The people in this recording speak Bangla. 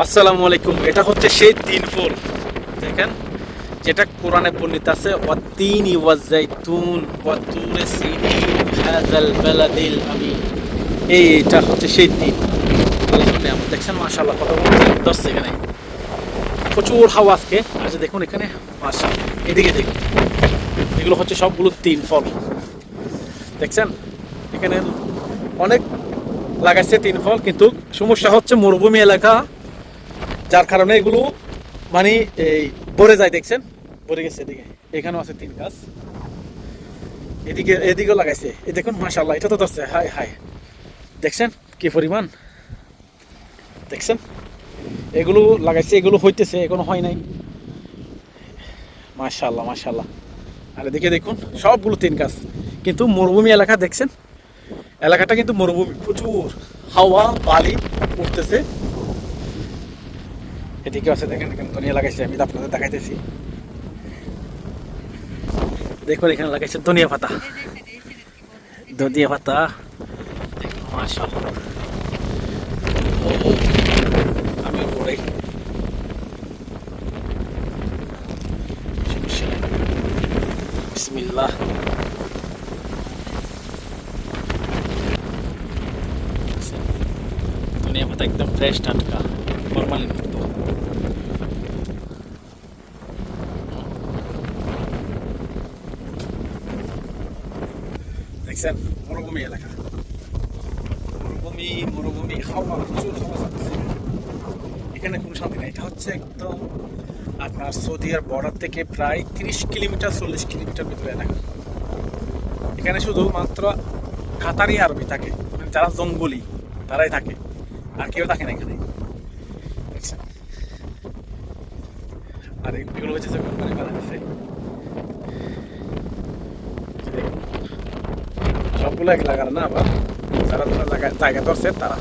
আসসালামু আলাইকুম। এটা হচ্ছে সেই তিন ফল, দেখেন, যেটা কোরআনে বর্ণিত আছে, ওয়াত্তিনি ওয়াজ্জাইতুন ওয়া তুরে সিনিন হাযাল বালাদিল আমিন। এইটা হচ্ছে সেই তিন। আল্লাহর নিয়ামত দেখছেন, মাশাআল্লাহ, কত ধরছে এখানে, প্রচুর হাওয়া আজকে। আচ্ছা দেখুন এখানে, মাশাআল্লাহ, এদিকে দেখুন, এগুলো হচ্ছে সবগুলো তিন ফল, দেখছেন এখানে অনেক লাগাইছে তিন ফল, কিন্তু সমস্যা হচ্ছে মরুভূমি এলাকা, যার কারণে এগুলো মানে এই ভরে যায়, দেখছেন ভরে গেছে। এদিকে এখানেও আছে তিন গাছ, এদিকে এদিকেও লাগাইছে। এই দেখুন, মাশাআল্লাহ, এটা তো ধরছে, হাই হাই, দেখছেন কি পরিমাণ, দেখছেন এগুলো লাগাইছে, এগুলো হইতেছে, এখনো হয় নাই। মাশাআল্লাহ মাশাআল্লাহ। আর এদিকে দেখুন সবগুলো তিন গাছ, কিন্তু মরুভূমি এলাকা, দেখছেন এলাকাটা কিন্তু মরুভূমি, প্রচুর হাওয়া বালি উঠতেছে। এদিকে আছে, দেখেন এখানে ধনিয়া লাগাইছে, আমি তো আপনাদের দেখাইতেছি। দেখুন এখানে লাগাইছে ধনিয়া পাতা, ধনিয়া পাতা, মাশাআল্লাহ। আমি পরে বিসমিল্লাহ। ধনিয়া পাতা একদম ফ্রেশ টাটকা, ফরমালিন মুক্ত। দেখছেন মরুভূমি এলাকা, মরুভূমি মরুভূমি, হাওয়া, প্রচুর হাওয়া চলতেছে। এখানে কোনো শান্তি নেই। এটা হচ্ছে একদম আপনার সৌদিয়ার বর্ডার থেকে প্রায় 30 কিলোমিটার 40 কিলোমিটার ভিতরে এলাকা। এখানে শুধুমাত্র কাতারি আরবি থাকে, মানে যারা জঙ্গলি তারাই থাকে, আর কেউ থাকে না এখানে, দেখছেন। আর এগুলো হচ্ছে যে কোম্পানি বানাতেছে, দেখুন সবগুলো এক লাগার না, আবার যারা যারা জায়গা ধরছে তারা